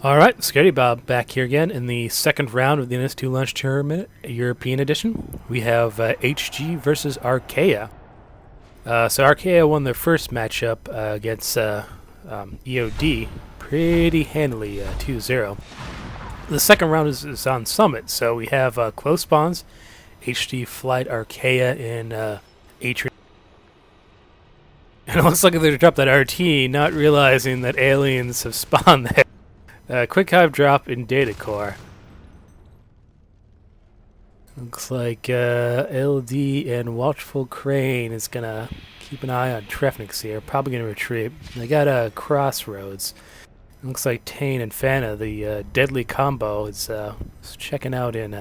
Alright, Scary Bob back here again in the second round of the NS2 Launch Tournament, European Edition. We have HG versus Archaea. So Archaea won their first matchup against EOD pretty handily, 2-0. The second round is on Summit, so we have close spawns. HG Flight Archaea in Atria. And it looks like they dropped that RT, not realizing that aliens have spawned there. Quick hive drop in data core. Looks like LD and Watchful Crane is gonna keep an eye on Trefnix here. Probably gonna retreat. They got Crossroads. Looks like Tane and Fana, the deadly combo, is checking out in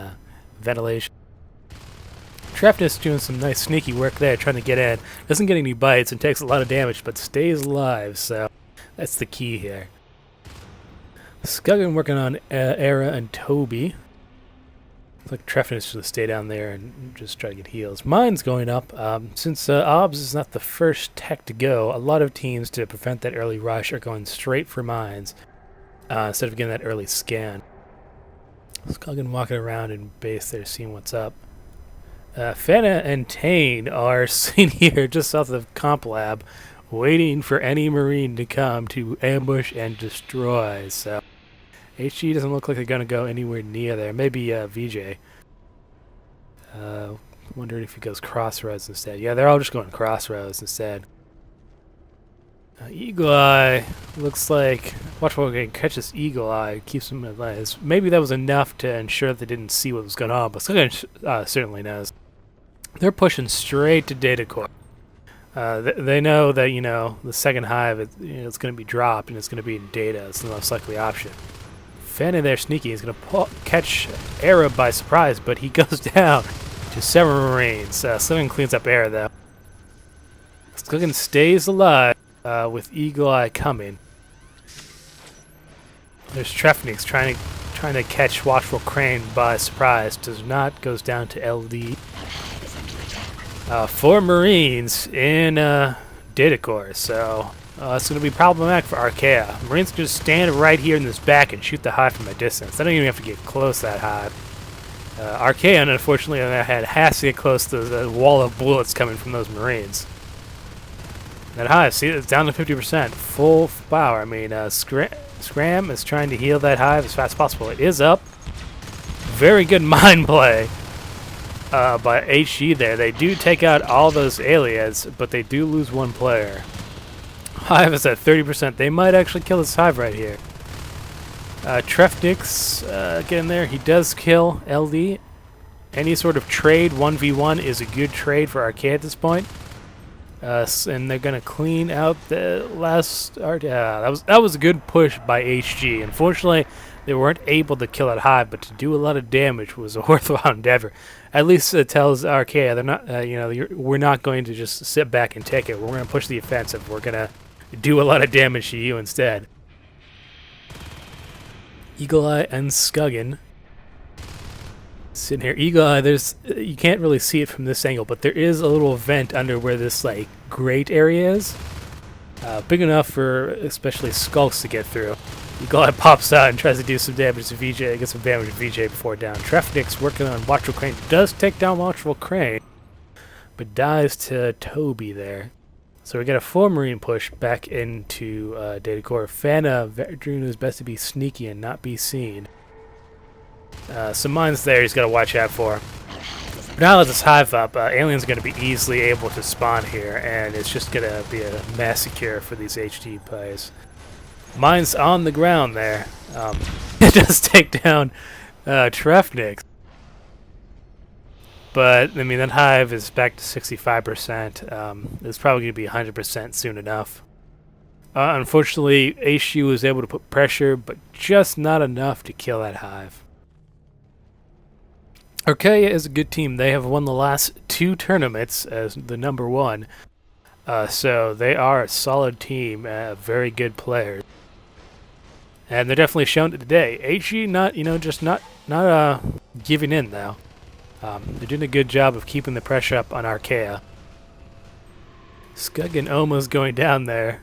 ventilation. Trefnix doing some nice sneaky work there, trying to get in. Doesn't get any bites and takes a lot of damage, but stays alive. So that's the key here. Scuggin working on Era and Toby. Looks like Trefnix should stay down there and just try to get heals. Mine's going up. Since OBS is not the first tech to go, a lot of teams, to prevent that early rush, are going straight for mines instead of getting that early scan. Scuggin walking around in base there, seeing what's up. Fana and Tane are seen here just south of Comp Lab, waiting for any Marine to come to ambush and destroy. So HG doesn't look like they're going to go anywhere near there. Maybe VJ. Wondering if he goes Crossroads instead. Yeah, they're all just going Crossroads instead. Eagle Eye looks like Watchful Crane catches Eagle Eye, keeps him alive. Maybe that was enough to ensure that they didn't see what was going on, but certainly knows. They're pushing straight to data core. They know that, the second hive it's going to be dropped and it's going to be in data. It's the most likely option. Fana there sneaky. He's going to catch Era by surprise, but he goes down to 7 Marines. Slimming cleans up Era, though. Scuggin stays alive with Eagle Eye coming. There's Trefnix trying to catch Watchful Crane by surprise. Does not. Goes down to LD. 4 Marines in data core, so it's going to be problematic for Archaea. Marines can just stand right here in this back and shoot the hive from a distance. They don't even have to get close to that hive. Archaea, unfortunately, on the other hand, has to get close to the wall of bullets coming from those Marines. That hive, see, it's down to 50%, full power. I mean, Scram is trying to heal that hive as fast as possible. It is up. Very good mind play by HG there. They do take out all those aliens, but they do lose 1 player. Hive is at 30%. They might actually kill this hive right here. Trefnix getting there. He does kill LD. Any sort of trade, 1v1, is a good trade for Archaea at this point. And they're going to clean out the last... that was a good push by HG. Unfortunately, they weren't able to kill that hive, but to do a lot of damage was a worthwhile endeavor. At least it tells Archaea they're not, we're not going to just sit back and take it. We're going to push the offensive. We're going to do a lot of damage to you instead. Eagle Eye and Scuggin sitting here. Eagle Eye, you can't really see it from this angle, but there is a little vent under where this grate area is. Big enough for especially skulks to get through. Eagle Eye pops out and tries to do some damage to VJ. Gets some damage to VJ before down. Trefnix working on Watchful Crane. Does take down Watchful Crane, but dies to Toby there. So we get a 4 Marine push back into data core. Fana doing his best to be sneaky and not be seen. Some mines there he's got to watch out for. But now that this hive up, aliens are going to be easily able to spawn here, and it's just going to be a massacre for these HG plays. Mine's on the ground there. It does take down Trefnix. But, I mean, that hive is back to 65%. It's probably going to be 100% soon enough. Unfortunately, HG was able to put pressure, but just not enough to kill that hive. Archaea is a good team. They have won the last 2 tournaments as the #1. So they are a solid team, very good players. And they're definitely shown it today. HG not giving in though. They're doing a good job of keeping the pressure up on Archaea. Scuggin almost going down there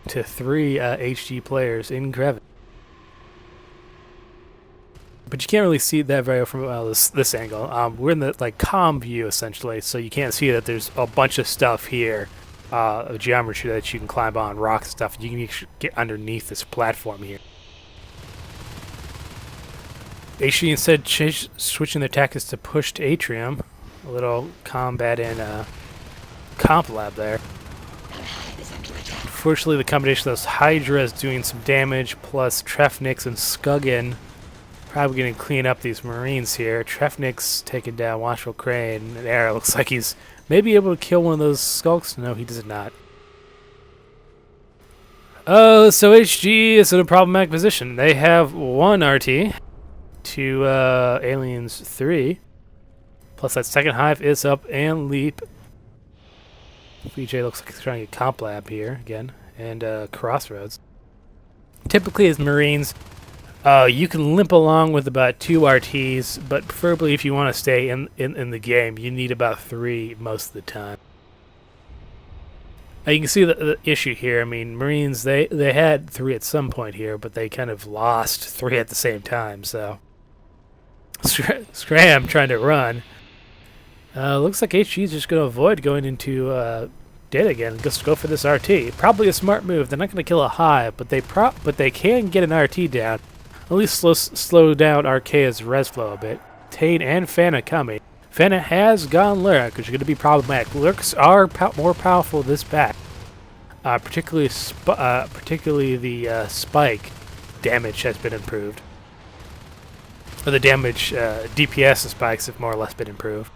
to 3 HG players in crevice. but you can't really see that very well from this angle. We're in the like comm view essentially, so you can't see that there's a bunch of stuff here, of geometry that you can climb on, rocks and stuff. You can get underneath this platform here. HG instead switching their tactics to push to Atrium. A little combat in Comp Lab there. Unfortunately, the combination of those Hydras doing some damage, plus Trefnix and Skuggin probably going to clean up these Marines here. Trefnix taking down Watchful Crane. And Air looks like he's maybe able to kill one of those Skulks. No, he does not. Oh, so HG is in a problematic position. They have 1 RT to Aliens 3. Plus that second Hive is up and leap. VJ looks like he's trying to get Comp Lab here again, and Crossroads. Typically as Marines, you can limp along with about 2 RTs, but preferably if you want to stay in the game, you need about 3 most of the time. Now you can see the issue here. I mean, Marines, they had 3 at some point here, but they kind of lost 3 at the same time, so... Scram trying to run. Looks like HG is just going to avoid going into data again. Just go for this RT. Probably a smart move. They're not going to kill a Hive, but they can get an RT down. At least slow down Archaea's res flow a bit. Tane and Fana coming. Fana has gone Lurk, which is going to be problematic. Lurks are more powerful this back. Particularly the spike damage has been improved. Or the damage DPS of spikes have more or less been improved.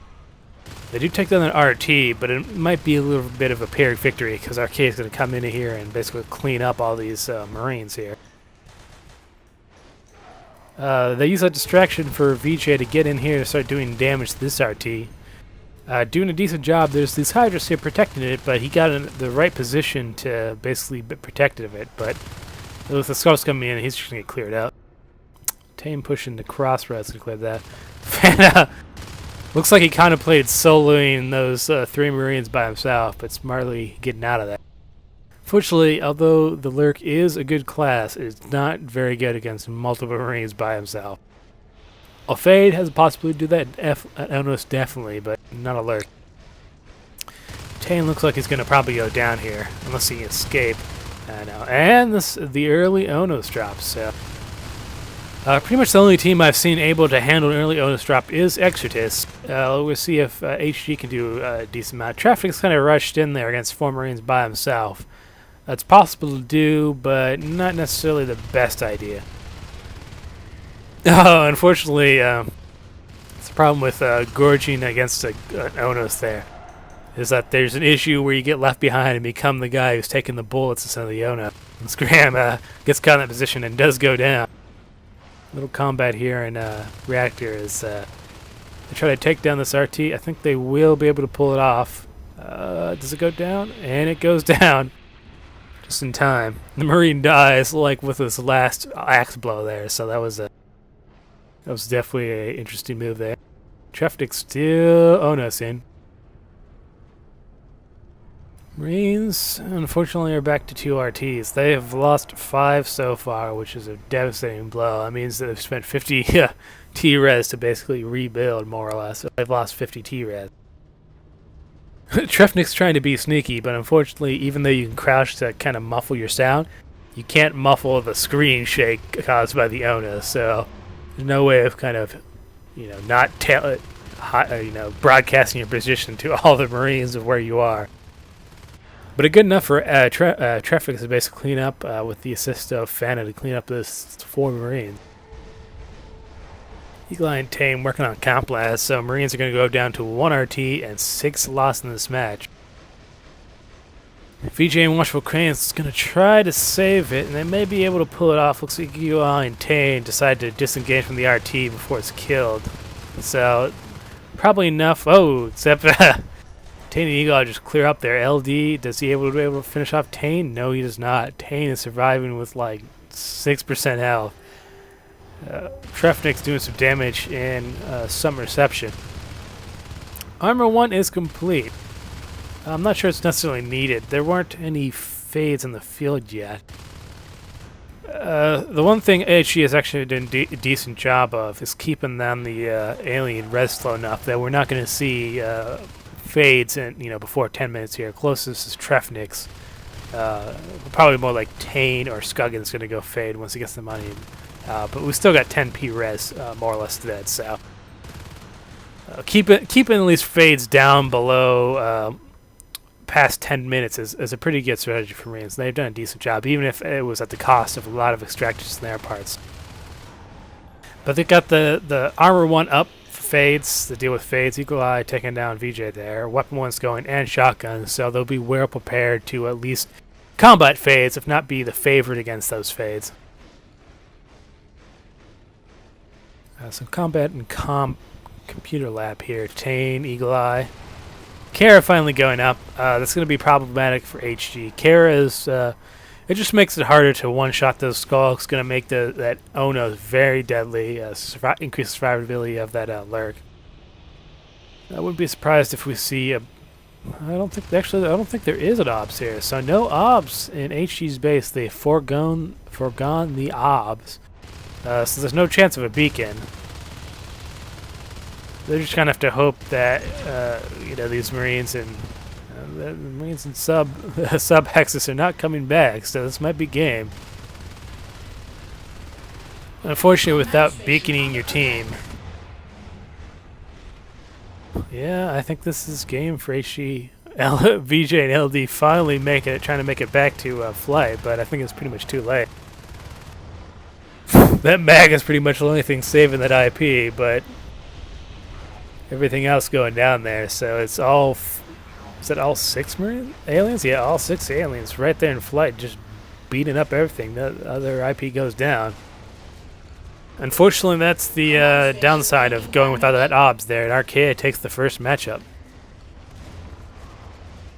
They do take down an RT, but it might be a little bit of a Pyrrhic victory because Archaea is going to come in here and basically clean up all these Marines here. They use that distraction for VJ to get in here and start doing damage to this RT. Doing a decent job. There's these Hydras here protecting it, but he got in the right position to basically be protected of it. But with the Skulls coming in, he's just going to get cleared out. Tame pushing the Crossroads to clear that. Fana looks like he contemplated soloing those 3 Marines by himself, but smartly getting out of that. Fortunately, although the Lurk is a good class, it is not very good against multiple Marines by himself. Fade has a possibility to do that at Onos definitely, but not a Lurk. Tane looks like he's going to probably go down here, unless he can escape. I know. And the early Onos drops, so... pretty much the only team I've seen able to handle an early Onus drop is Exortist. We'll see if HG can do a decent amount. Traffic's kind of rushed in there against 4 Marines by himself. It's possible to do, but not necessarily the best idea. Oh, unfortunately, it's a problem with gorging against an Onus there. Is that there's an issue where you get left behind and become the guy who's taking the bullets instead of the Ono. And Scram gets caught in that position and does go down. Little combat here in Reactor is they try to take down this RT. I think they will be able to pull it off. Does it go down? And it goes down. Just in time. The Marine dies like with his last axe blow there, so that was definitely an interesting move there. Trefnik still Onos in. Marines, unfortunately, are back to 2 RTs. They have lost 5 so far, which is a devastating blow. That means that they've spent 50 T-res to basically rebuild, more or less. So they've lost 50 T-res. Trefnik's trying to be sneaky, but unfortunately, even though you can crouch to kind of muffle your sound, you can't muffle the screen shake caused by the Ona. So there's no way of kind of, not broadcasting your position to all the Marines of where you are. But good enough for Traffic to basically clean up with the assist of Fana to clean up this 4 Marines. Eagle Eye and Tame working on Comp Lab, so Marines are going to go down to 1 RT and 6 lost in this match. VJ and Watchful Crane is going to try to save it, and they may be able to pull it off. Looks like Eagle Eye and Tame decide to disengage from the RT before it's killed. So, probably enough. Oh, except Tane and Eagle Eye just clear up there. LD, does he able to finish off Tane? No, he does not. Tane is surviving with like 6% health. Trefnik's doing some damage and some reception. Armor 1 is complete. I'm not sure it's necessarily needed. There weren't any fades in the field yet. The one thing HE has actually done a decent job of is keeping them the alien res slow enough that we're not going to see fades in before 10 minutes here. Closest is Trefnix. Probably more like Tane or Scuggins going to go fade once he gets the money. But we still got 10p res more or less to that. So keeping at least fades down below past 10 minutes is a pretty good strategy for Marines. They've done a decent job, even if it was at the cost of a lot of extractors in their parts. But they got the armor 1 up for fades, to deal with fades. Eagle Eye taking down VJ there. Weapon 1's going, and shotguns, so they'll be well prepared to at least combat fades, if not be the favorite against those fades. So combat and computer lab here. Tane, Eagle Eye. Kara finally going up. That's going to be problematic for HG. Kara is, it just makes it harder to one-shot those skulls. It's going to make that Ono very deadly, increase the survivability of that Lurk. I wouldn't be surprised if we see a... I don't think there is an OBS here. So no OBS in HG's base. They've foregone the OBS. So there's no chance of a beacon. They're just gonna have to hope that these Marines and sub Hexus are not coming back. So this might be game. Unfortunately, without beaconing your team, yeah, I think this is game for HG, VJ, and LD finally trying to make it back to flight. But I think it's pretty much too late. That mag is pretty much the only thing saving that IP, but everything else going down there. So it's all, is that all 6 Marine aliens? Yeah, all 6 aliens right there in flight, just beating up everything. The other IP goes down. Unfortunately, that's the downside of going without that OBS there, and Archaea takes the first matchup.